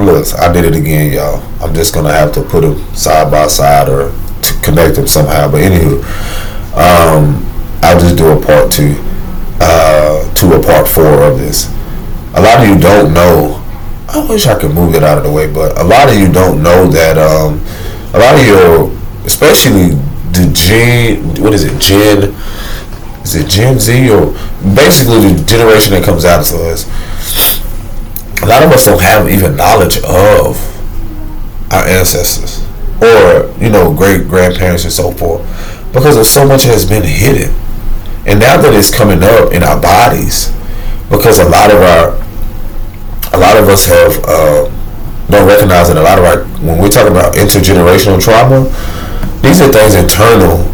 look, I did it again, y'all. I'm just gonna have to put them side by side or to connect them somehow. But anywho, I'll just do a part 2 to a part 4 of this. A lot of you don't know. I wish I could move it out of the way, but a lot of you don't know that a lot of your, especially the Gen Z, or basically the generation that comes out to us, a lot of us don't have even knowledge of our ancestors or, great grandparents and so forth, because of so much has been hidden. And now that it's coming up in our bodies, because a lot of us have don't recognize that a lot of our, when we're talking about intergenerational trauma, these are things internal.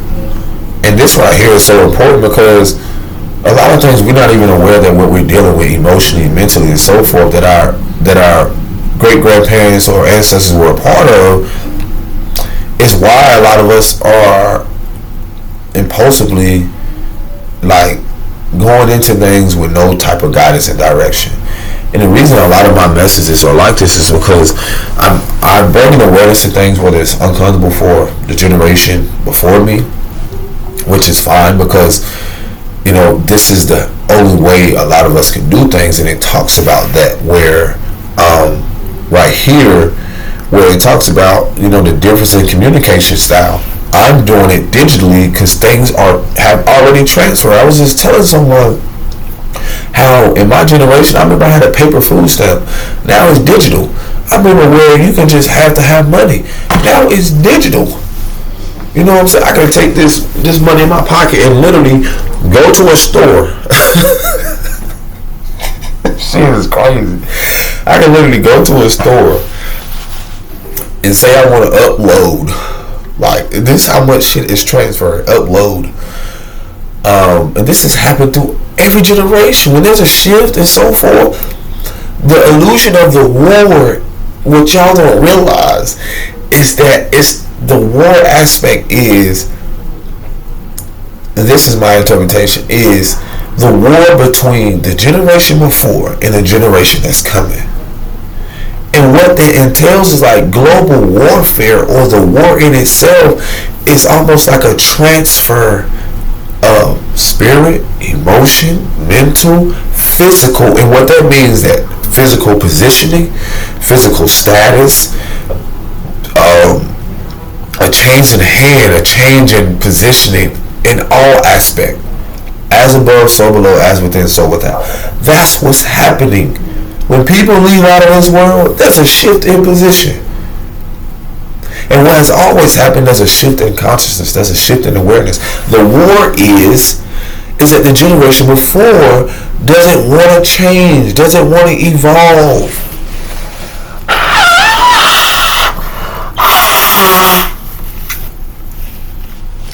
And this right here is so important because a lot of things we're not even aware that what we're dealing with emotionally, mentally, and so forth that our great grandparents or ancestors were a part of, is why a lot of us are impulsively like going into things with no type of guidance and direction. And the reason a lot of my messages are like this is because I'm bringing awareness to things whether it's uncomfortable for the generation before me, which is fine because this is the only way a lot of us can do things. And it talks about that where right here where it talks about the difference in communication style. I'm doing it digitally because things have already transferred. I was just telling someone how in my generation, I remember I had a paper food stamp. Now it's digital. I remember where you can just have to have money. Now it's digital. You know what I'm saying? I can take this money in my pocket and literally go to a store. Shit is crazy. I can literally go to a store and say I want to upload. Like, this is how much shit is transferred. Upload. And this has happened through every generation. When there's a shift and so forth, the illusion of the war, what y'all don't realize is that it's the war aspect is, and this is my interpretation, is the war between the generation before and the generation that's coming. And what that entails is like global warfare, or the war in itself is almost like a transfer of spirit, emotion, mental, physical. And what that means is that physical positioning, physical status, a change in hand, a change in positioning in all aspects. As above, so below, as within, so without. That's what's happening. When people leave out of this world, there's a shift in position. And what has always happened, there's a shift in consciousness, there's a shift in awareness. The war is that the generation before doesn't want to change, doesn't want to evolve.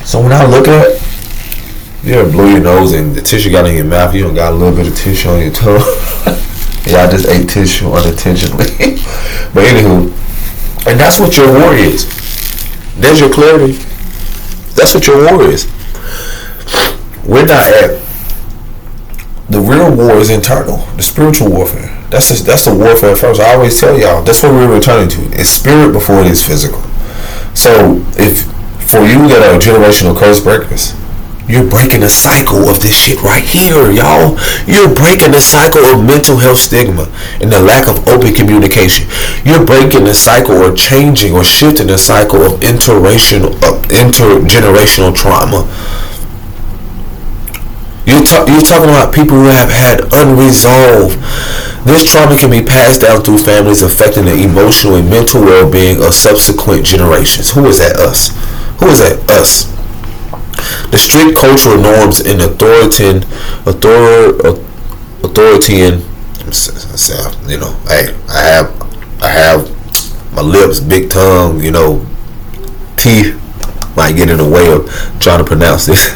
So when I look at, you ever blow your nose and the tissue got in your mouth, you don't got a little bit of tissue on your tongue. Yeah, I just ate tissue unintentionally. But anywho, and that's what your war is. There's your clarity. That's what your war is. We're not at, the real war is internal, the spiritual warfare. That's the warfare first. I always tell y'all, that's what we're returning to. It's spirit before it is physical. So if for you that are generational curse breakers, you're breaking the cycle of this shit right here, y'all. You're breaking the cycle of mental health stigma and the lack of open communication. You're breaking the cycle or changing or shifting the cycle of intergenerational trauma. You're talking about people who have had unresolved. This trauma can be passed down through families, affecting the emotional and mental well-being of subsequent generations. Who is that? Us. Who is that? Us. The strict cultural norms and authoritarian, hey, I have my lips, big tongue, teeth might get in the way of trying to pronounce this.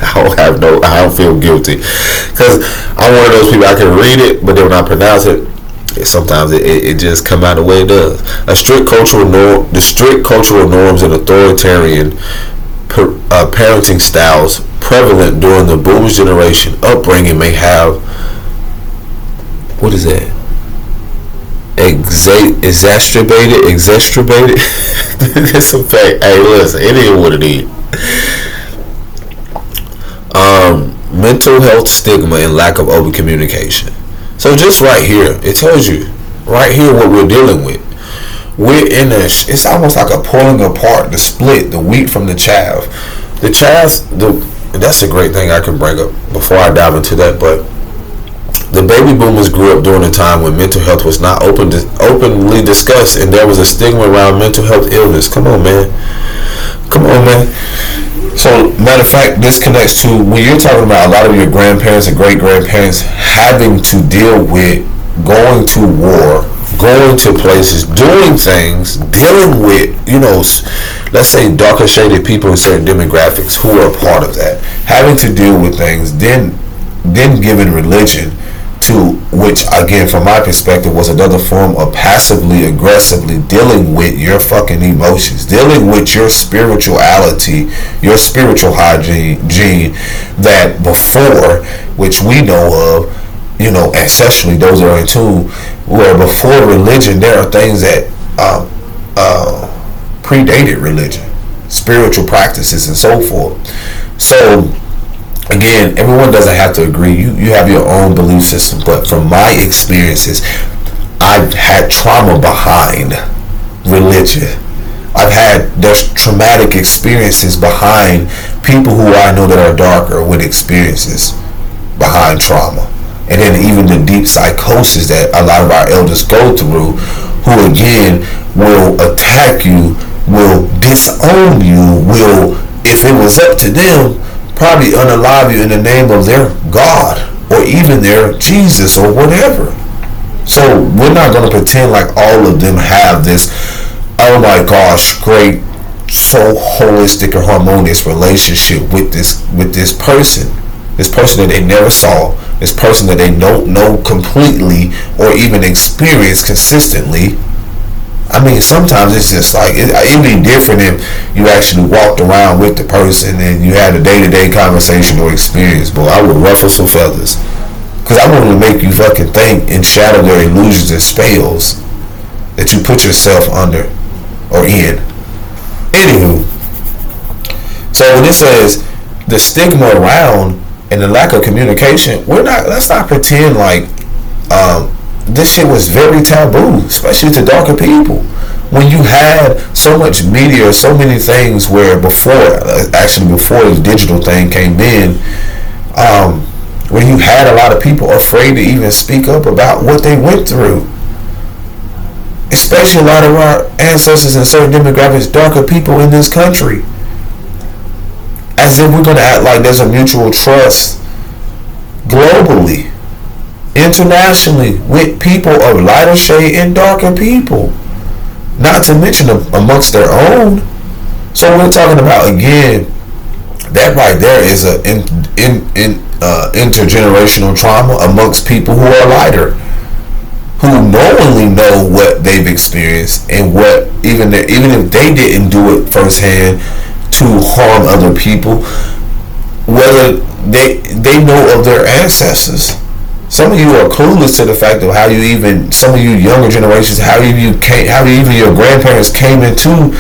I don't feel guilty because I'm one of those people, I can read it, but then when I pronounce it, sometimes it just come out the way it does. The strict cultural norms and authoritarian parenting styles prevalent during the boomers generation upbringing may have, what is that? exacerbated. It's a fact. Hey, listen, it is what it is. Mental health stigma and lack of open communication. So just right here, it tells you right here what we're dealing with. We're in a. It's almost like a pulling apart, the split, the wheat from the chaff. The chaff. That's a great thing I can bring up before I dive into that, but. The baby boomers grew up during a time when mental health was not openly discussed, and there was a stigma around mental health illness. Come on, man. So, matter of fact, this connects to when you're talking about a lot of your grandparents and great-grandparents having to deal with going to war, going to places, doing things, dealing with, let's say darker shaded people in certain demographics who are a part of that, having to deal with things, then given religion, to which, again, from my perspective, was another form of passively aggressively dealing with your fucking emotions, dealing with your spirituality, your spiritual hygiene, that before, which we know of, ancestrally, those that are in tune, where before religion, there are things that predated religion, spiritual practices and so forth. So, again, everyone doesn't have to agree. You have your own belief system, but from my experiences, I've had trauma behind religion. There's traumatic experiences behind people who I know that are darker with experiences behind trauma. And then even the deep psychosis that a lot of our elders go through, who again will attack you, will disown you, will, if it was up to them, probably unalive you in the name of their God or even their Jesus or whatever. So we're not going to pretend like all of them have this, oh my gosh, great, so holistic or harmonious relationship with this person that they never saw, this person that they don't know completely or even experience consistently. I mean, sometimes it's just like, it'd be different if you actually walked around with the person and you had a day-to-day conversation or experience. But I would ruffle some feathers. Because I want to make you fucking think and shatter their illusions and spells that you put yourself under or in. Anywho, so when it says the stigma around and the lack of communication, let's not pretend like this shit was very taboo, especially to darker people. When you had so much media, so many things where before the digital thing came in, where you had a lot of people afraid to even speak up about what they went through. Especially a lot of our ancestors in certain demographics, darker people in this country. As if we're going to act like there's a mutual trust globally, internationally, with people of lighter shade and darker people, not to mention amongst their own. So we're talking about, again, that right there is a intergenerational trauma amongst people who are lighter, who knowingly know what they've experienced and what even if they didn't do it firsthand to harm other people, whether they know of their ancestors. Some of you are clueless to the fact of how you even, some of you younger generations, how even your grandparents came into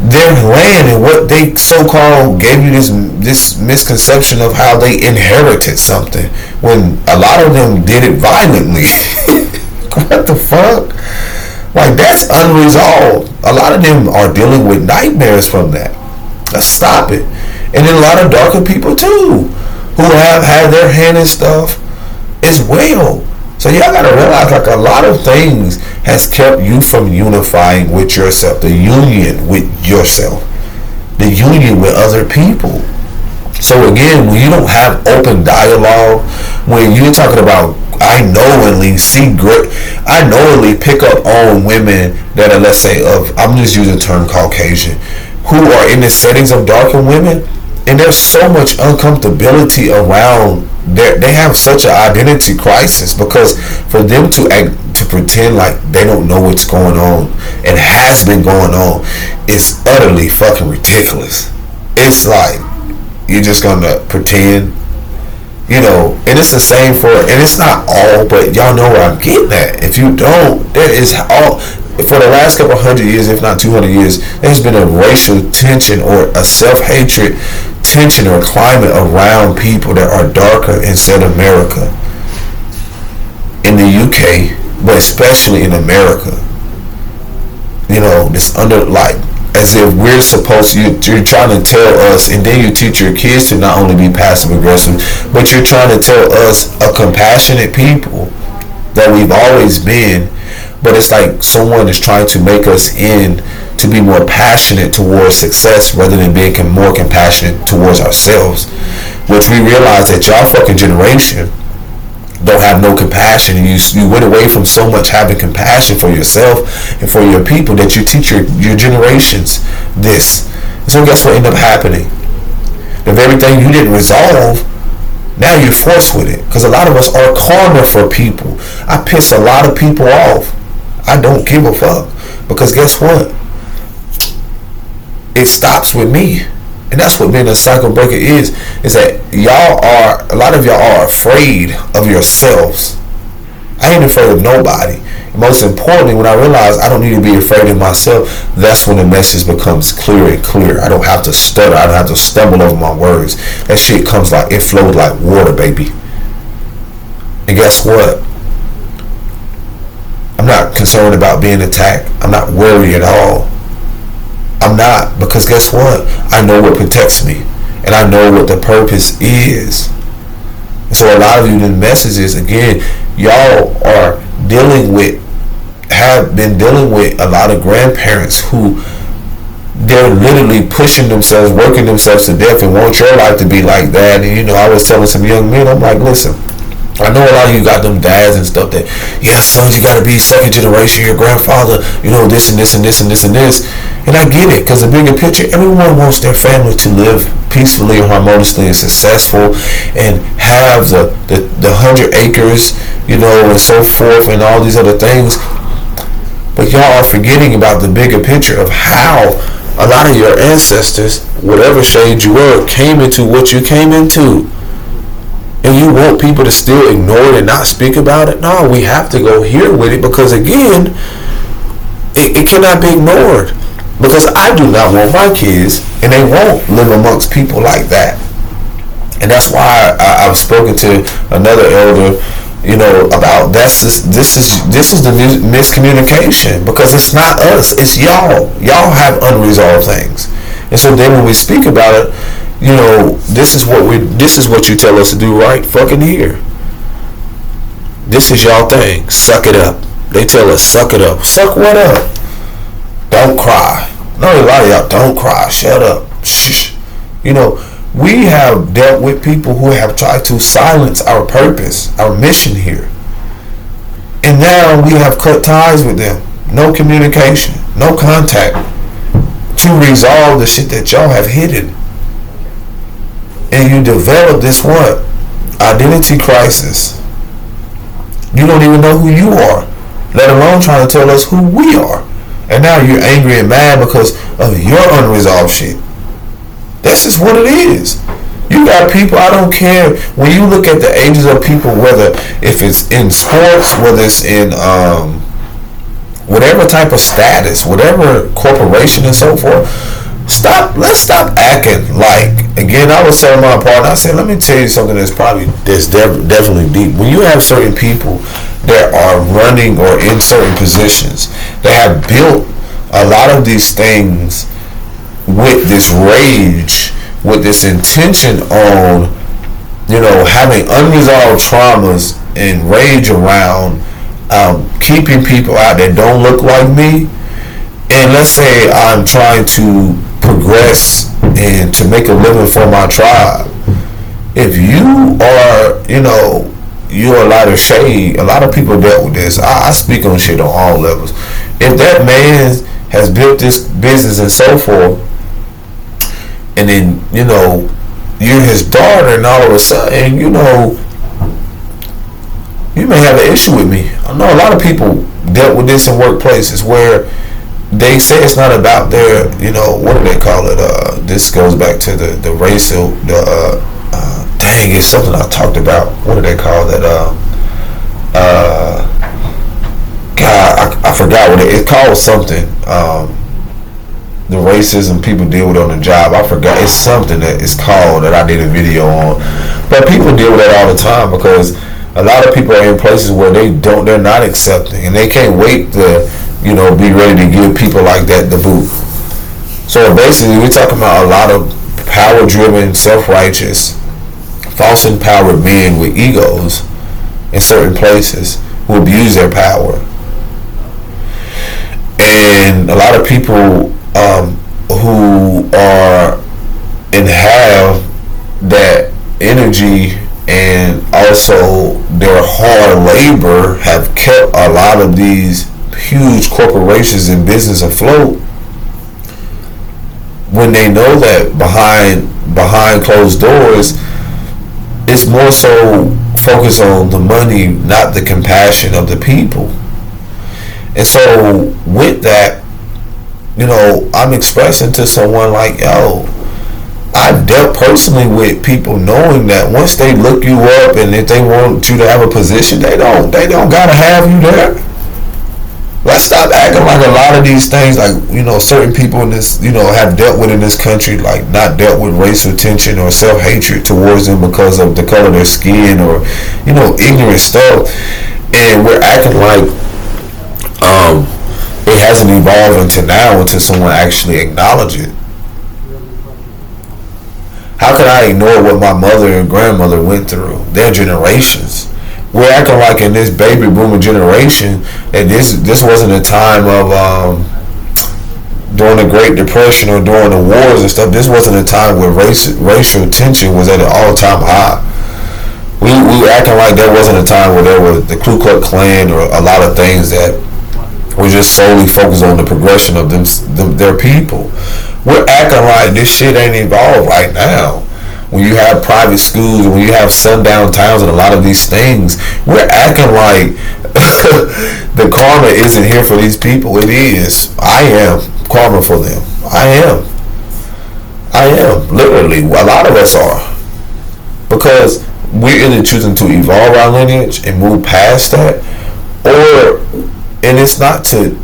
their land and what they so-called gave you this misconception of how they inherited something when a lot of them did it violently. What the fuck? Like, that's unresolved. A lot of them are dealing with nightmares from that. Let's stop it. And then a lot of darker people too, who have had their hand in stuff as well. So y'all gotta realize, like, a lot of things has kept you from unifying with yourself, the union with yourself, the union with other people. So again, when you don't have open dialogue, when you're talking about, I knowingly pick up on women that are, let's say, I'm just using the term Caucasian, who are in the settings of darker women, and there's so much uncomfortability around. They have such an identity crisis because for them to pretend like they don't know what's going on and has been going on is utterly fucking ridiculous. It's like, you're just gonna pretend. And it's the same and it's not all, but y'all know where I'm getting at. If you don't, there is all, for the last couple 100 years, if not 200 years, there's been a racial tension or a self-hatred tension or climate around people that are darker in South America, in the UK, but especially in America. This as if we're supposed to, you're trying to tell us, and then you teach your kids to not only be passive aggressive, but you're trying to tell us, a compassionate people that we've always been, but it's like someone is trying to make us to be more passionate towards success rather than being more compassionate towards ourselves, which we realize that y'all fucking generation don't have no compassion. You went away from so much having compassion for yourself and for your people that you teach your generations this. So guess what ended up happening? The very thing you didn't resolve, now you're forced with it. Because a lot of us are karma for people. I piss a lot of people off. I don't give a fuck. Because guess what? It stops with me. And that's what being a cycle breaker is that a lot of y'all are afraid of yourselves. I ain't afraid of nobody. And most importantly, when I realize I don't need to be afraid of myself, that's when the message becomes clear and clear. I don't have to stutter. I don't have to stumble over my words. That shit it flows like water, baby. And guess what? I'm not concerned about being attacked. I'm not worried at all. I'm not, because guess what? I know what protects me, and I know what the purpose is. And so a lot of you, the message is, again, y'all are have been dealing with a lot of grandparents who they're literally pushing themselves, working themselves to death, and want your life to be like that. And I was telling some young men, I'm like, listen, I know a lot of you got them dads and stuff that, sons, you got to be second generation, your grandfather, this and this and this and this and this. And I get it, because the bigger picture, everyone wants their family to live peacefully and harmoniously and successful and have the 100 acres, and so forth and all these other things. But y'all are forgetting about the bigger picture of how a lot of your ancestors, whatever shade you were, came into what you came into. And you want people to still ignore it and not speak about it? No, we have to go here with it, because again, it cannot be ignored. Because I do not want my kids, and they won't live amongst people like that. And that's why I've spoken to another elder, about this is the miscommunication, because it's not us, it's y'all. Y'all have unresolved things. And so then when we speak about it, this is what you tell us to do, right? Fucking here. This is y'all thing. Suck it up. They tell us, suck it up. Suck what up? Don't cry. No, a lot of y'all don't cry. Shut up. Shh. We have dealt with people who have tried to silence our purpose, our mission here. And now we have cut ties with them. No communication, no contact to resolve the shit that y'all have hidden. And you develop this what? Identity crisis. You don't even know who you are, let alone trying to tell us who we are. And now you're angry and mad because of your unresolved shit. This is what it is. You got people, I don't care. When you look at the ages of people, whether if it's in sports, whether it's in whatever type of status, whatever corporation and so forth, let's stop acting like, again, I was telling my partner, I said, let me tell you something that's definitely deep. When you have certain people that are running or in certain positions, they have built a lot of these things with this rage, with this intention on, having unresolved traumas and rage around keeping people out that don't look like me. And let's say I'm trying to progress and to make a living for my tribe. If you are, you're a lot of shade. A lot of people dealt with this. I speak on shit on all levels. If that man has built this business and so forth, and then, you're his daughter, and all of a sudden, you may have an issue with me. I know a lot of people dealt with this in workplaces where they say it's not about their, what do they call it? This goes back to the racial, dang, it's something I talked about. What do they call that? God, I forgot what it's called. Something. The racism people deal with on the job. I forgot. It's something that is called that I did a video on. But people deal with that all the time because a lot of people are in places where they're not accepting, and they can't wait to, be ready to give people like that the boot. So basically, we're talking about a lot of power-driven, self-righteous, false empowered men with egos in certain places who abuse their power. And a lot of people who are and have that energy and also their hard labor have kept a lot of these huge corporations and business afloat. When they know that behind closed doors, it's more so focused on the money, not the compassion of the people. And so with that, I'm expressing to someone like, yo, I dealt personally with people knowing that once they look you up and if they want you to have a position, they don't gotta have you there. Let's stop acting like a lot of these things, like, certain people in this, have dealt with in this country, like not dealt with racial tension or self-hatred towards them because of the color of their skin or, ignorant stuff. And we're acting like it hasn't evolved until now until someone actually acknowledges it. How could I ignore what my mother and grandmother went through? Their generations. We're acting like in this baby boomer generation that this wasn't a time of during the Great Depression or during the wars and stuff. This wasn't a time where racial tension was at an all-time high. We acting like there wasn't a time where there was the Ku Klux Klan or a lot of things that were just solely focused on the progression of their people. We're acting like this shit ain't evolved right now. When you have private schools and when you have sundown towns and a lot of these things, we're acting like the karma isn't here for these people. It is. I am karma for them. I am. Literally. A lot of us are. Because we're either choosing to evolve our lineage and move past that, and it's not to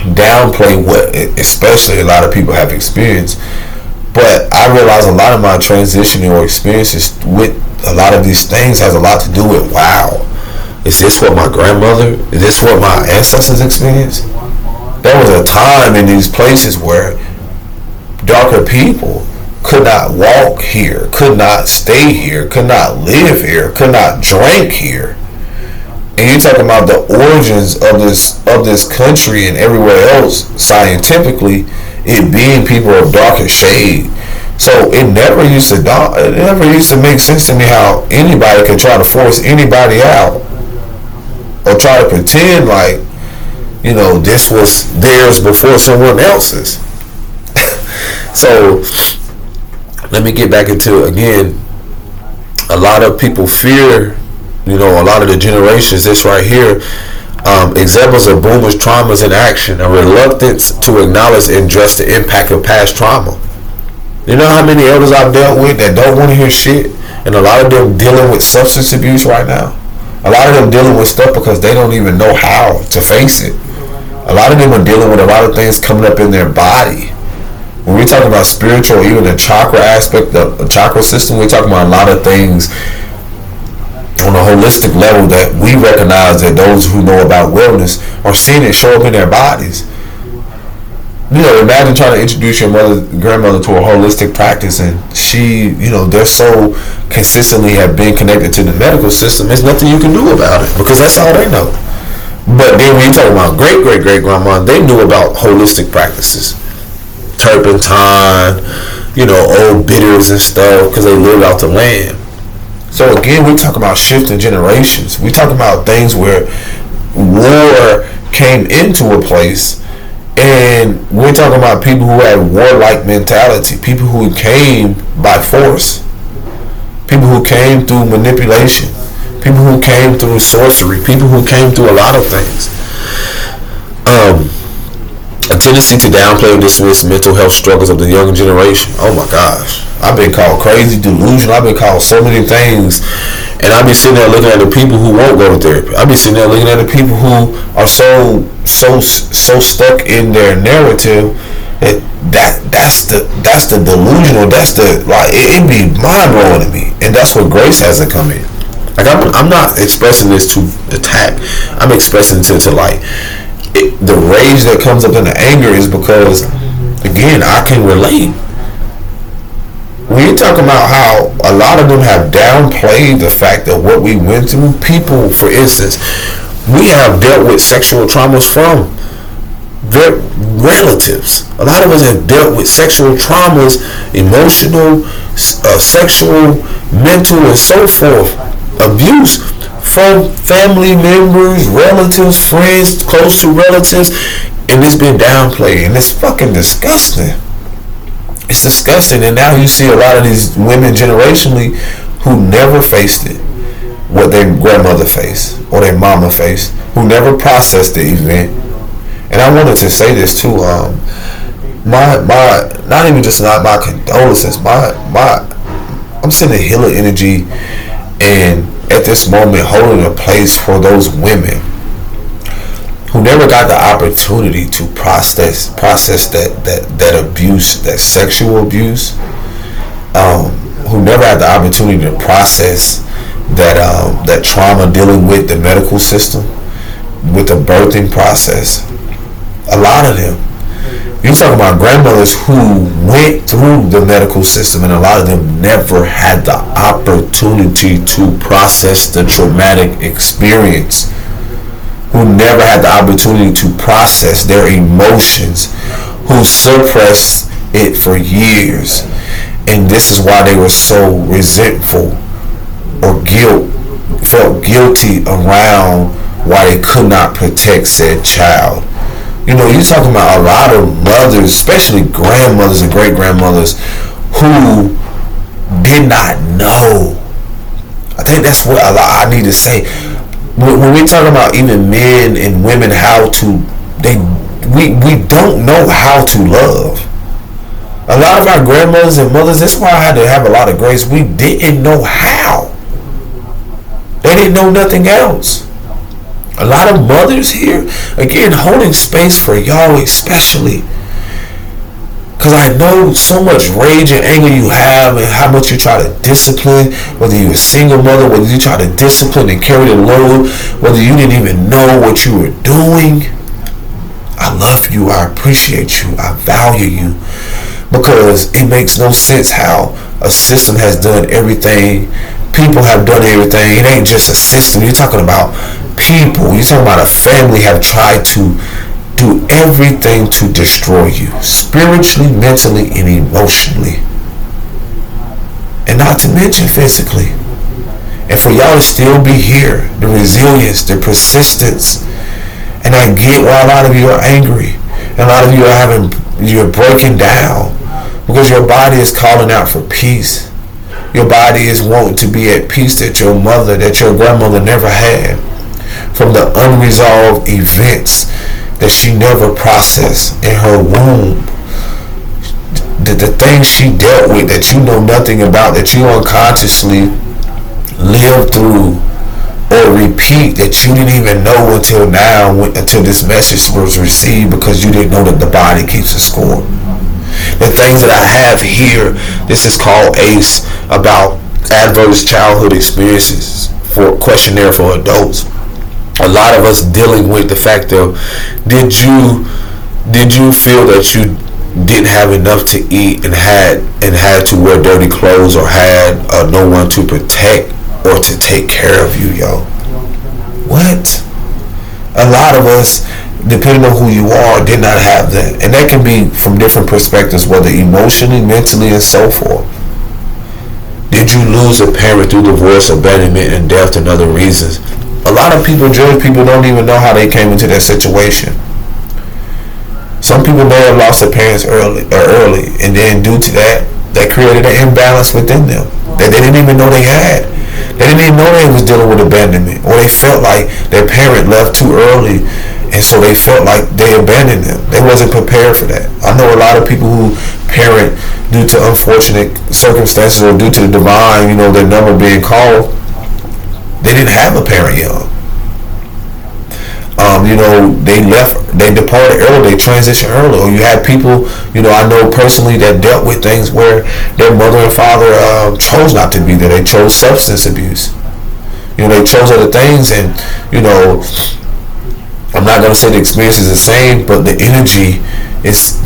downplay what especially a lot of people have experienced, but I realize a lot of my transitioning or experiences with a lot of these things has a lot to do with, wow, is this what my grandmother, is this what my ancestors experienced? There was a time in these places where darker people could not walk here, could not stay here, could not live here, could not drink here. And you're talking about the origins of this country and everywhere else scientifically, it being people of darker shade. So it never used to make sense to me how anybody could try to force anybody out or try to pretend like, this was theirs before someone else's. So let me get back into, again, a lot of people fear, a lot of the generations, this right here, examples of boomers' traumas in action, a reluctance to acknowledge and address the impact of past trauma. You know how many elders I've dealt with that don't want to hear shit? And a lot of them dealing with substance abuse right now. A lot of them dealing with stuff because they don't even know how to face it. A lot of them are dealing with a lot of things coming up in their body. When we talk about spiritual, even the chakra aspect, the chakra system, we're talking about a lot of things on a holistic level that we recognize that those who know about wellness are seeing it show up in their bodies. Imagine trying to introduce your grandmother to a holistic practice, and she, they're so consistently have been connected to the medical system. There's nothing you can do about it because that's all they know. But then when you talk about great-great-great-grandma, they knew about holistic practices, turpentine, old bitters and stuff, because they lived out the land. So again, we talk about shifting generations. We talk about things where war came into a place, and we're talking about people who had warlike mentality, people who came by force, people who came through manipulation, people who came through sorcery, people who came through a lot of things. A tendency to downplay or dismiss mental health struggles of the younger generation. Oh my gosh. I've been called crazy, delusional. I've been called so many things. And I be sitting there looking at the people who won't go to therapy. I be sitting there looking at the people who are so stuck in their narrative that's the delusional. That's the like it be mind blowing to me. And that's where grace has to come in. Like I'm not expressing this to attack. I'm expressing it to like the rage that comes up in the anger is because again I can relate. When you're talking about how a lot of them have downplayed the fact that what we went through, people, for instance, we have dealt with sexual traumas from their relatives. A lot of us have dealt with sexual traumas, emotional, sexual, mental, and so forth, abuse from family members, relatives, friends, close to relatives, and it's been downplayed, and it's fucking disgusting. It's disgusting. And now you see a lot of these women generationally who never faced it, what their grandmother faced or their mama faced, who never processed the event. And I wanted to say this too. My not even just not my condolences. I'm sending healing energy, and at this moment holding a place for those women who never got the opportunity to process that abuse, that sexual abuse, who never had the opportunity to process that trauma dealing with the medical system, with the birthing process. A lot of them. You're talking about grandmothers who went through the medical system, and a lot of them never had the opportunity to process the traumatic experience, who never had the opportunity to process their emotions, who suppressed it for years. And this is why they were so resentful or felt guilty around why they could not protect said child. You know, you're talking about a lot of mothers, especially grandmothers and great-grandmothers, who did not know. I think that's what I need to say. When we talk about even men and women, we don't know how to love. A lot of our grandmothers and mothers, that's why I had to have a lot of grace. We didn't know how. They didn't know nothing else. A lot of mothers here, again, holding space for y'all especially. Because I know so much rage and anger you have, and how much you try to discipline, whether you're a single mother, whether you try to discipline and carry the load, whether you didn't even know what you were doing. I love you, I appreciate you, I value you. Because it makes no sense how a system has done everything, people have done everything. It ain't just a system, you're talking about people, you're talking about a family have tried to do everything to destroy you, spiritually, mentally, and emotionally, and not to mention physically. And for y'all to still be here, the resilience, the persistence, and I get why a lot of you are angry, and a lot of you you're breaking down, because your body is calling out for peace. Your body is wanting to be at peace that your grandmother never had, from the unresolved events that she never processed in her womb, the things she dealt with that you know nothing about, that you unconsciously lived through or repeat, that you didn't even know until now, until this message was received, because you didn't know that the body keeps a score. The things that I have here, this is called ACE, about adverse childhood experiences, for questionnaire for adults. A lot of us dealing with the fact of, did you feel that you didn't have enough to eat and had to wear dirty clothes, or had no one to protect or to take care of you, yo? What? A lot of us, depending on who you are, did not have that. And that can be from different perspectives, whether emotionally, mentally, and so forth. Did you lose a parent through divorce, abandonment, and death, and other reasons? A lot of people judge people, don't even know how they came into that situation. Some people may have lost their parents early, and then due to that, that created an imbalance within them that they didn't even know they had. They didn't even know they was dealing with abandonment, or they felt like their parent left too early and so they felt like they abandoned them. They wasn't prepared for that. I know a lot of people who parent due to unfortunate circumstances or due to the divine, their number being called. They didn't have a parent young. They departed early, they transitioned early. Or you had people, I know personally that dealt with things where their mother and father chose not to be there. They chose substance abuse. They chose other things, and I'm not gonna say the experience is the same, but the energy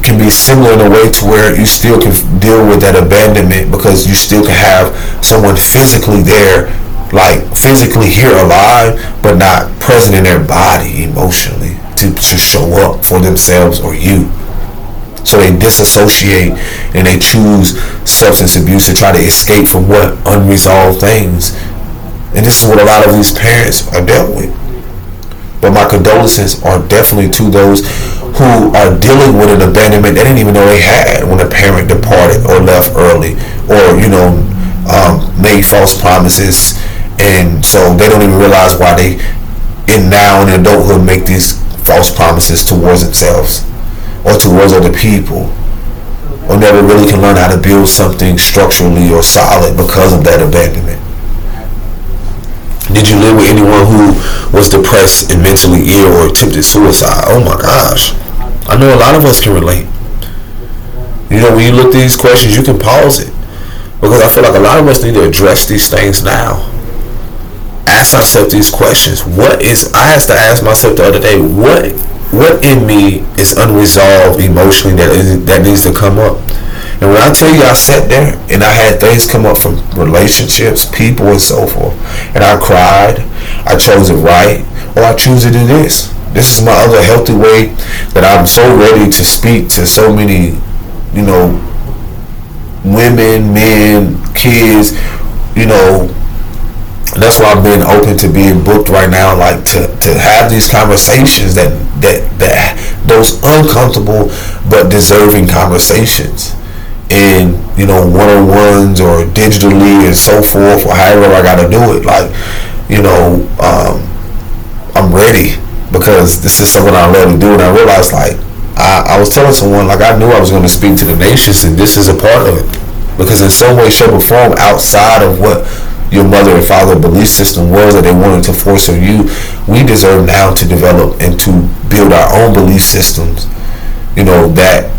can be similar in a way to where you still can deal with that abandonment, because you still can have someone physically there, like physically here alive, but not present in their body emotionally to show up for themselves or you. So they disassociate and they choose substance abuse to try to escape from what? Unresolved things. And this is what a lot of these parents are dealt with. But my condolences are definitely to those who are dealing with an abandonment they didn't even know they had when a parent departed or left early, or made false promises, and so they don't even realize why they now in adulthood make these false promises towards themselves or towards other people, or never really can learn how to build something structurally or solid because of that abandonment. Did you live with anyone who was depressed and mentally ill or attempted suicide? Oh my gosh. I know a lot of us can relate. When you look at these questions, you can pause it, because I feel like a lot of us need to address these things now. Ask ourselves these questions. I had to ask myself the other day, what in me is unresolved emotionally that needs to come up? And when I tell you, I sat there and I had things come up from relationships, people, and so forth, and I cried. I chose it right, or I choose to do this. This is my other healthy way that I'm so ready to speak to so many, women, men, kids, that's why I've been open to being booked right now, like to have these conversations that those uncomfortable but deserving conversations, and one-on-ones or digitally and so forth, or however I gotta do it. Like, I'm ready, because this is something I love to do, and I realized, like, I was telling someone, like, I knew I was going to speak to the nations, and this is a part of it, because in some way, shape, or form, outside of what your mother and father belief system was that they wanted to force on you, we deserve now to develop and to build our own belief systems, that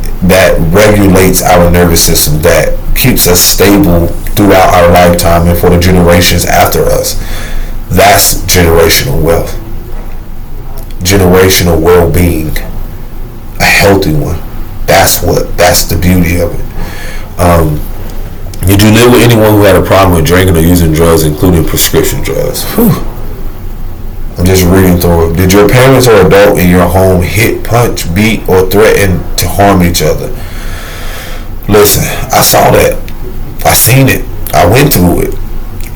regulates our nervous system, that keeps us stable throughout our lifetime and for the generations after us. That's generational wealth, generational well-being, a healthy one. That's the beauty of it. Did you live with anyone who had a problem with drinking or using drugs, including prescription drugs? Whew. I'm just reading through it. Did your parents or adult in your home hit, punch, beat, or threaten to harm each other? Listen, I saw that. I seen it. I went through it.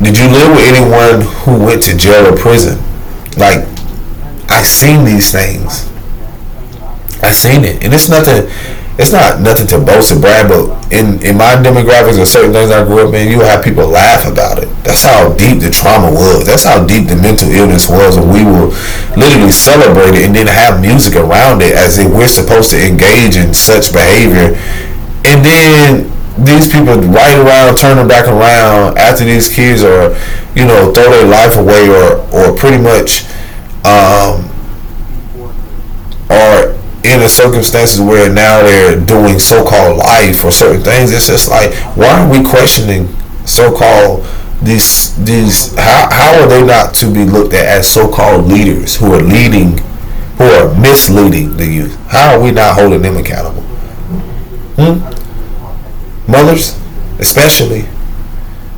Did you live with anyone who went to jail or prison? Like, I seen these things. I seen it, and it's not nothing to boast or brag, but in my demographics and certain things I grew up in, you have people laugh about it. That's how deep the trauma was. That's how deep the mental illness was, and we will literally celebrate it and then have music around it as if we're supposed to engage in such behavior. And then these people right around, turning back around after these kids are, throw their life away or pretty much are in the circumstances where now they're doing so-called life or certain things. It's just like, why are we questioning so-called these how are they not to be looked at as so-called leaders who are misleading the youth? How are we not holding them accountable? Mothers especially,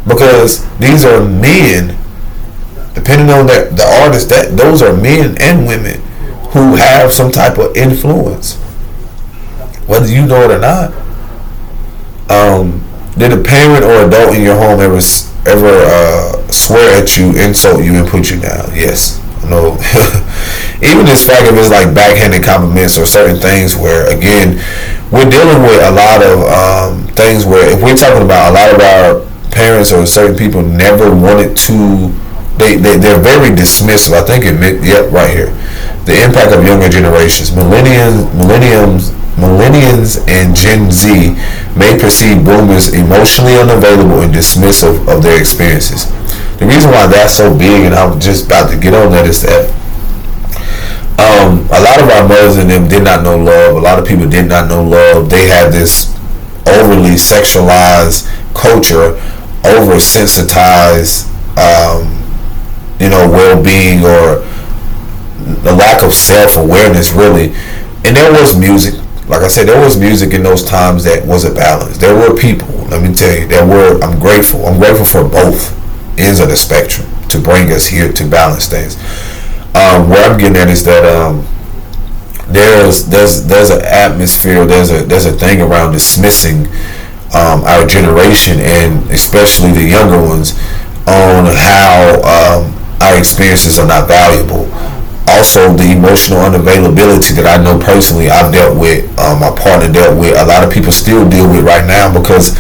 because these are men, depending on the artist, that those are men and women who have some type of influence, whether you know it or not. Did a parent or adult in your home ever swear at you, insult you, and put you down? Yes. No. Even this fact of it's like backhanded compliments or certain things where, again, we're dealing with a lot of things where, if we're talking about a lot of our parents or certain people never wanted to they're very dismissive. I think yep, right here. The impact of younger generations, millennials and Gen Z may perceive boomers emotionally unavailable and dismissive of their experiences. The reason why that's so big, and I'm just about to get on that, is that a lot of our mothers and them did not know love. A lot of people did not know love. They had this overly sexualized culture, oversensitized, well-being, or the lack of self-awareness, really. And there was music. Like I said, there was music in those times that was a balance. There were people, let me tell you, I'm grateful. I'm grateful for both ends of the spectrum to bring us here to balance things. Where I'm getting at is that there's an atmosphere, there's a thing around dismissing our generation, and especially the younger ones, on how our experiences are not valuable. Also, the emotional unavailability that I know personally I've dealt with, my partner dealt with, a lot of people still deal with right now, because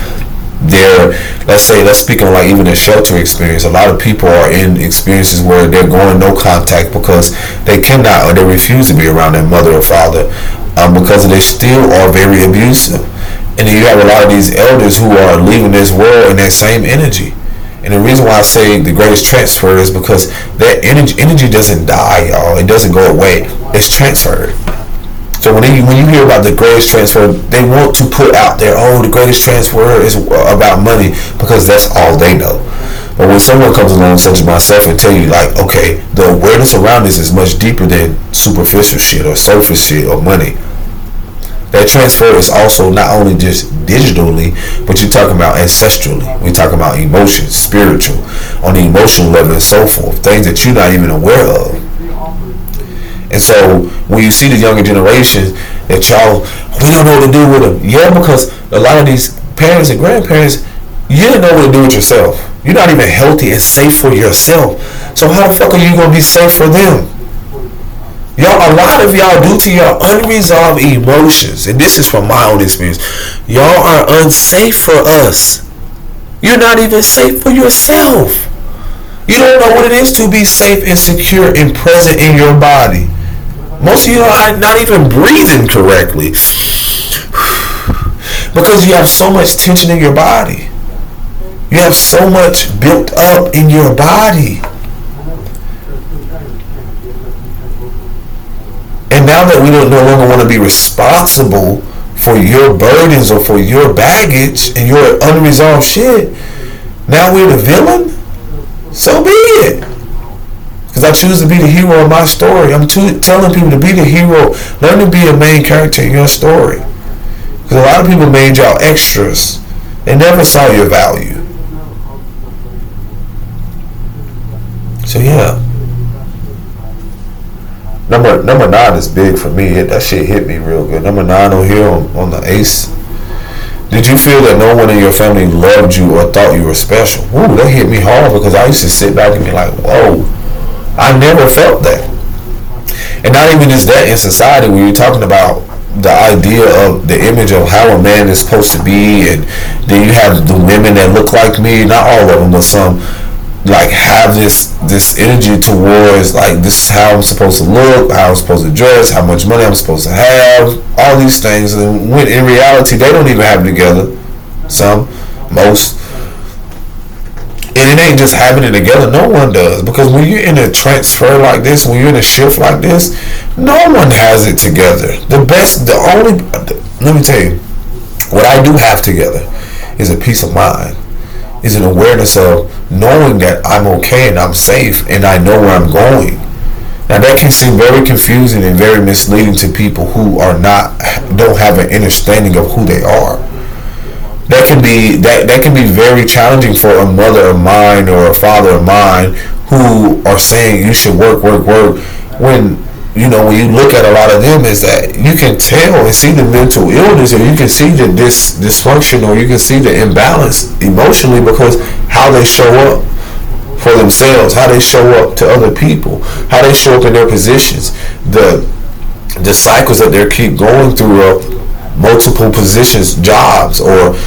let's speak on like even a shelter experience. A lot of people are in experiences where they're going no contact because they cannot, or they refuse to be around their mother or father, because they still are very abusive. And then you have a lot of these elders who are leaving this world in that same energy. And the reason why I say the greatest transfer is because that energy doesn't die, y'all. It doesn't go away. It's transferred. So when you hear about the greatest transfer, they want to put out there, the greatest transfer is about money, because that's all they know. But when someone comes along, such as myself, and tell you like, okay, the awareness around this is much deeper than superficial shit or surface shit or money. That transfer is also not only just digitally, but you're talking about ancestrally. We're talking about emotions, spiritual, on the emotional level, and so forth. Things that you're not even aware of. And so when you see the younger generation that we don't know what to do with them. Yeah, because a lot of these parents and grandparents, you didn't know what to do with yourself. You're not even healthy and safe for yourself. So how the fuck are you going to be safe for them? A lot of y'all, due to your unresolved emotions, and this is from my own experience, y'all are unsafe for us. You're not even safe for yourself. You don't know what it is to be safe and secure and present in your body. Most of you are not even breathing correctly because you have so much tension in your body. You have so much built up in your body. And now that we don't no longer want to be responsible for your burdens or for your baggage and your unresolved shit, now we're the villain? So be it. Because I choose to be the hero of my story. I'm telling people to be the hero. Learn to be a main character in your story. Because a lot of people made y'all extras. They never saw your value. So yeah. Number 9 is big for me. That shit hit me real good. Number 9 over here on the ace. Did you feel that no one in your family loved you or thought you were special? Ooh, that hit me hard, because I used to sit back and be like, whoa, I never felt that. And not even just that, in society, when you're talking about the idea of the image of how a man is supposed to be, and then you have the women that look like me, not all of them, but some, like, have this energy towards, like, this is how I'm supposed to look, how I'm supposed to dress, how much money I'm supposed to have, all these things. And when in reality they don't even have it together. Most. And it ain't just having it together. No one does. Because when you're in a transfer like this, when you're in a shift like this, no one has it together. Let me tell you, what I do have together is a peace of mind. Is an awareness of knowing that I'm okay and I'm safe and I know where I'm going. Now that can seem very confusing and very misleading to people who don't have an understanding of who they are. That can be very challenging for a mother of mine or a father of mine who are saying you should work, when when you look at a lot of them, is that you can tell and see the mental illness, or you can see the dysfunction, or you can see the imbalance emotionally, because how they show up for themselves, how they show up to other people, how they show up in their positions, the cycles that they keep going through of multiple positions, jobs, or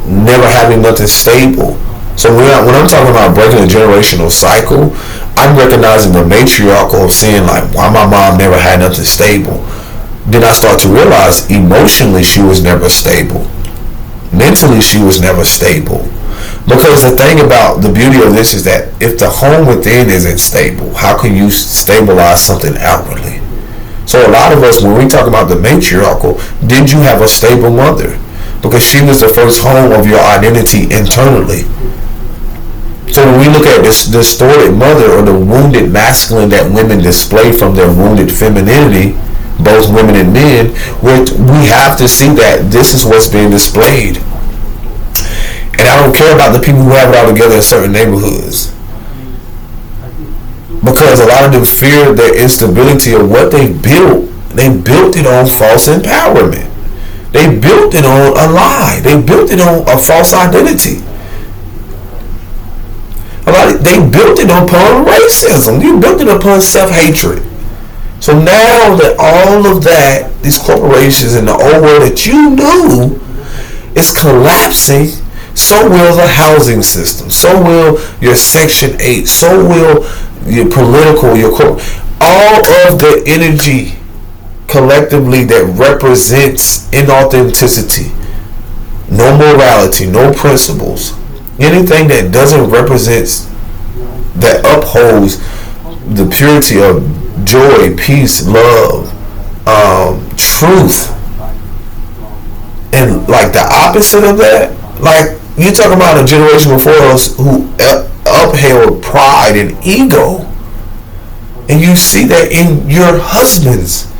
never having nothing stable. So when I'm talking about breaking a generational cycle, I'm recognizing the matriarchal of seeing like why my mom never had nothing stable. Then I start to realize emotionally she was never stable. Mentally she was never stable. Because the thing about the beauty of this is that if the home within isn't stable, how can you stabilize something outwardly? So a lot of us, when we talk about the matriarchal, did you have a stable mother? Because she was the first home of your identity internally. So when we look at this distorted mother or the wounded masculine that women display from their wounded femininity, both women and men, we have to see that this is what's being displayed. And I don't care about the people who have it all together in certain neighborhoods. Because a lot of them fear the instability of what they built. They built it on false empowerment. They built it on a lie. They built it on a false identity. They built it upon racism. You built it upon self-hatred. So now that all of that, these corporations and the old world that you knew is collapsing, so will the housing system. So will your Section 8. So will your political, all of the energy collectively that represents inauthenticity, no morality, no principles, anything that doesn't represent, that upholds the purity of joy, peace, love, truth, and like the opposite of that, like you talking about a generation before us who upheld pride and ego, and you see that in your husbands,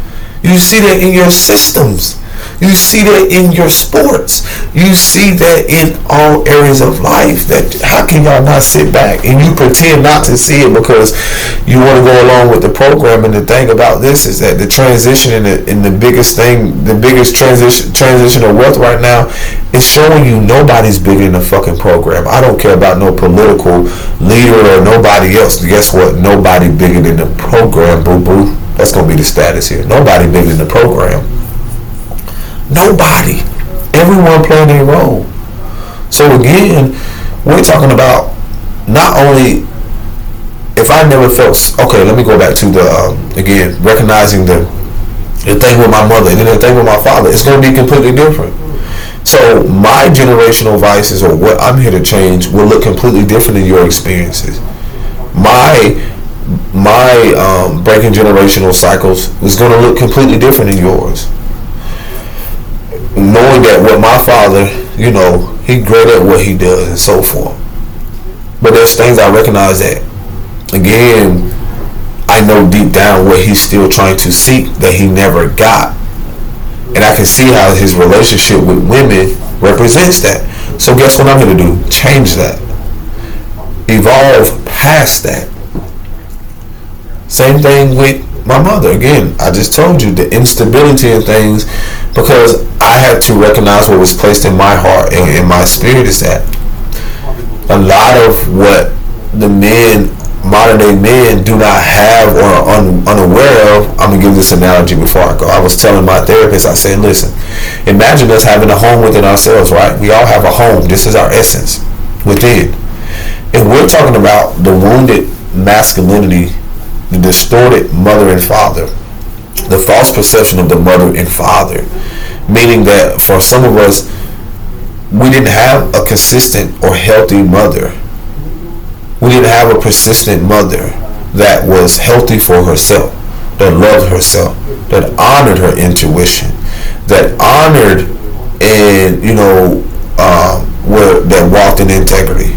you see that in your systems, you see that in your sports, you see that in all areas of life. That how can y'all not sit back and you pretend not to see it because you want to go along with the program? And the thing about this is that the transition in the biggest thing, the biggest transition of wealth right now is showing you nobody's bigger than the fucking program. I don't care about no political leader or nobody else. Guess what? Nobody bigger than the program, boo boo. That's gonna be the status here. Nobody bigger than the program. Nobody. Everyone playing their role. So again, we're talking about not only if I never felt okay. Let me go back to the again recognizing the thing with my mother and then the thing with my father. It's going to be completely different. So my generational vices or what I'm here to change will look completely different in your experiences. My breaking generational cycles is going to look completely different in yours. Knowing that what my father, he great at what he does and so forth. But there's things I recognize that, again, I know deep down what he's still trying to seek that he never got. And I can see how his relationship with women represents that. So guess what I'm going to do? Change that. Evolve past that. Same thing with my mother. Again, I just told you the instability in things because I had to recognize what was placed in my heart and in my spirit is that a lot of what the modern day men do not have or are unaware of. I'm going to give this analogy before I go. I was telling my therapist, I said, listen, imagine us having a home within ourselves, right? We all have a home. This is our essence within. And we're talking about the wounded masculinity, the distorted mother and father, the false perception of the mother and father, meaning that for some of us, we didn't have a consistent or healthy mother. We didn't have a persistent mother that was healthy for herself, that loved herself, that honored her intuition, that honored and that walked in integrity.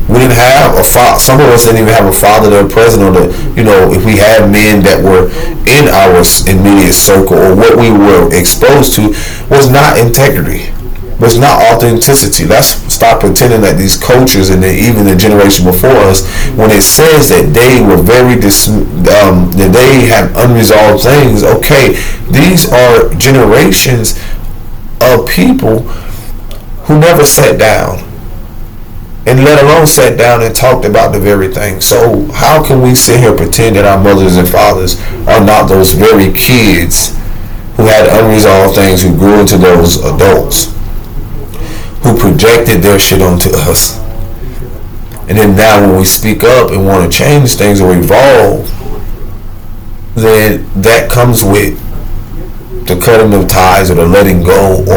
We didn't have a father. Some of us didn't even have a father that was present, or if we had men that were in our immediate circle, or what we were exposed to was not integrity, was not authenticity. Let's stop pretending that these cultures and even the generation before us, when it says that they were that they had unresolved things. Okay, these are generations of people who never sat down, and let alone sat down and talked about the very thing. So how can we sit here and pretend that our mothers and fathers are not those very kids who had unresolved things, who grew into those adults, who projected their shit onto us? And then now when we speak up and want to change things or evolve, then that comes with the cutting of ties or the letting go of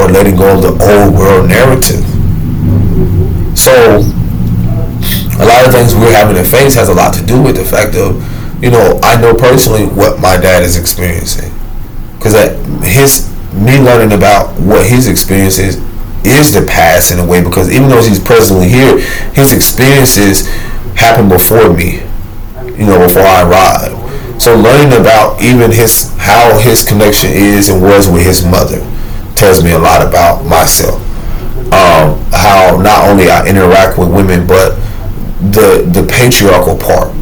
the old world narrative. So a lot of things we're having to face has a lot to do with the fact of, I know personally what my dad is experiencing. Because me learning about what his experience is the past in a way, because even though he's presently here, his experiences happened before me, before I arrived. So learning about even how his connection is and was with his mother tells me a lot about myself. How not only I interact with women, but the patriarchal part.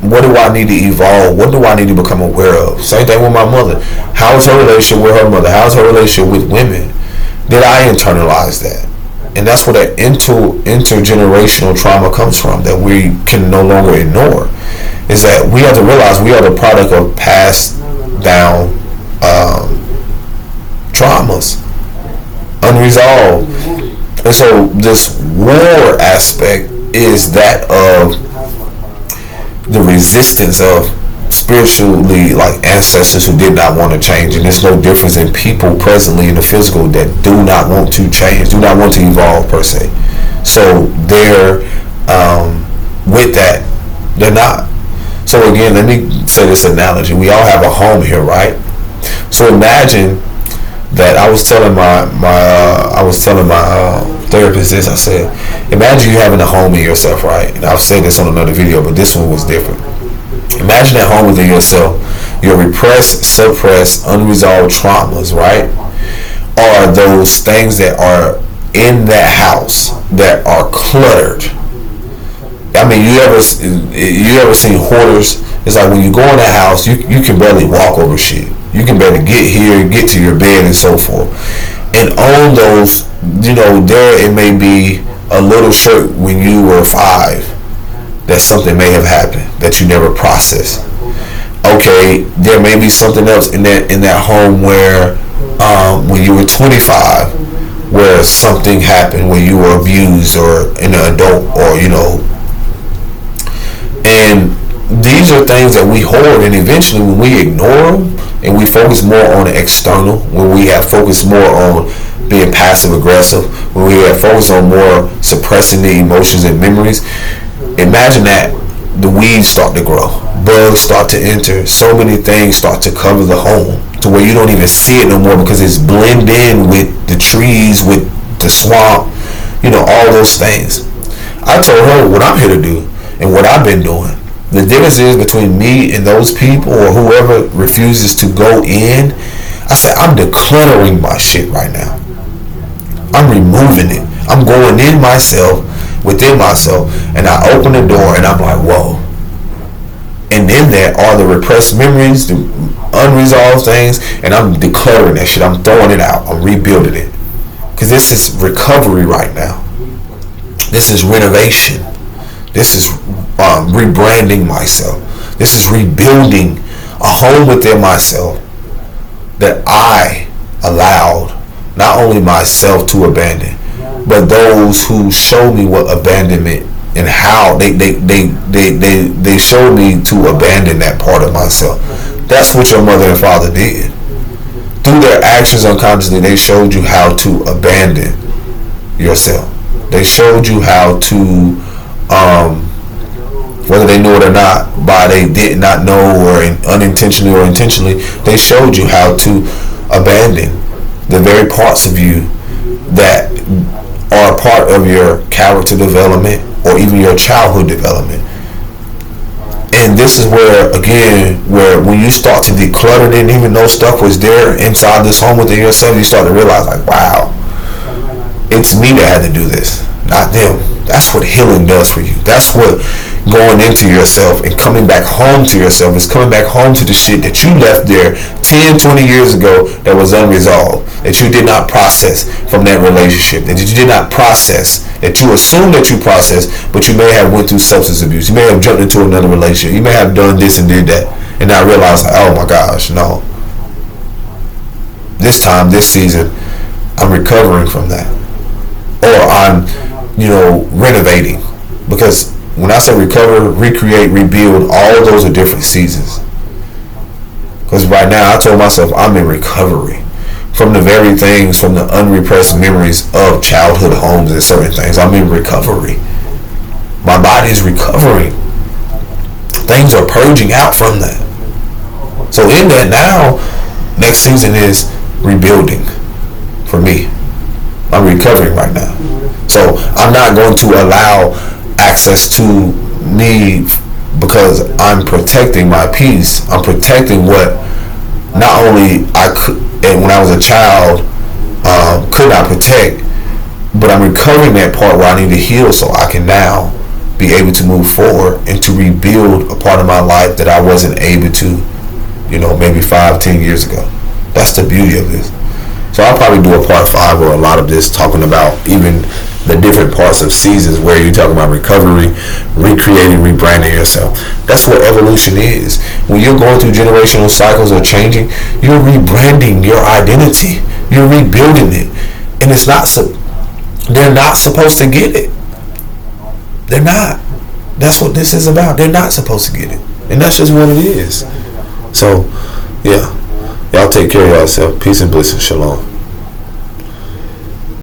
What do I need to evolve? What do I need to become aware of? Same thing with my mother. How is her relationship with her mother? How is her relationship with women? Did I internalize that? And that's where that intergenerational trauma comes from, that we can no longer ignore. Is that we have to realize we are the product of passed down traumas, unresolved. And so this war aspect is that of the resistance of spiritually like ancestors who did not want to change. And there's no difference in people presently in the physical that do not want to change, do not want to evolve per se. So they're with that, they're not. So again, let me say this analogy. We all have a home here, right? So imagine that I was telling my therapist this. I said, imagine you having a home in yourself, right? And I've said this on another video, but this one was different. Imagine at home within yourself, your repressed, suppressed, unresolved traumas, right? Are those things that are in that house that are cluttered. I mean, you ever seen hoarders? It's like when you go in that house, you can barely walk over shit. You can barely get here, get to your bed, and so forth. And on those, there it may be a little shirt when you were 5 that something may have happened that you never processed. Okay, there may be something else in that home where when you were 25, where something happened where you were abused or in an adult or and these are things that we hoard, and eventually when we ignore them and we focus more on the external, when we have focused more on being passive aggressive, when we have focused on more suppressing the emotions and memories, imagine that the weeds start to grow, bugs start to enter, so many things start to cover the home to where you don't even see it no more because it's blended in with the trees, with the swamp, all those things. I told her what I'm here to do and what I've been doing. The difference is between me and those people or whoever refuses to go in. I said, I'm decluttering my shit right now. I'm removing it. I'm going in myself, within myself, and I open the door and I'm like, whoa. And in there are the repressed memories, the unresolved things, and I'm decluttering that shit. I'm throwing it out. I'm rebuilding it. Because this is recovery right now. This is renovation. This is rebranding myself. This is rebuilding a home within myself that I allowed not only myself to abandon, but those who showed me what abandonment and how they showed me to abandon that part of myself. That's what your mother and father did. Through their actions unconsciously, they showed you how to abandon yourself. They showed you how to whether they knew it or not, by they did not know or unintentionally or intentionally, they showed you how to abandon the very parts of you that are part of your character development or even your childhood development. And this is where, again, where when you start to declutter it, and even though stuff was there inside this home within yourself, you start to realize, like, wow, it's me that had to do this, not them. That's what healing does for you. That's what going into yourself and coming back home to yourself is, coming back home to the shit that you left there 10, 20 years ago that was unresolved, that you did not process from that relationship, that you did not process, that you assumed that you processed, but you may have went through substance abuse. You may have jumped into another relationship. You may have done this and did that and not realize, like, oh my gosh, no. This time, this season, I'm recovering from that. Or I'm renovating. Because when I say recover, recreate, rebuild, all those are different seasons. Because right now I told myself I'm in recovery from the very things, from the unrepressed memories of childhood homes and certain things. I'm in recovery. My body is recovering. Things are purging out from that. So in that now, next season is rebuilding for me. I'm recovering right now. So I'm not going to allow access to me, because I'm protecting my peace. I'm protecting what not only I could, and when I was a child, could not protect, but I'm recovering that part where I need to heal so I can now be able to move forward and to rebuild a part of my life that I wasn't able to, maybe 5-10 years ago. That's the beauty of this. So I'll probably do a part 5 or a lot of this, talking about even the different parts of seasons where you're talking about recovery, recreating, rebranding yourself. That's what evolution is. When you're going through generational cycles or changing, you're rebranding your identity. You're rebuilding it. And it's not they're not supposed to get it. They're not. That's what this is about. They're not supposed to get it. And that's just what it is. So, yeah. Y'all take care of yourself. Peace and blessings. Shalom.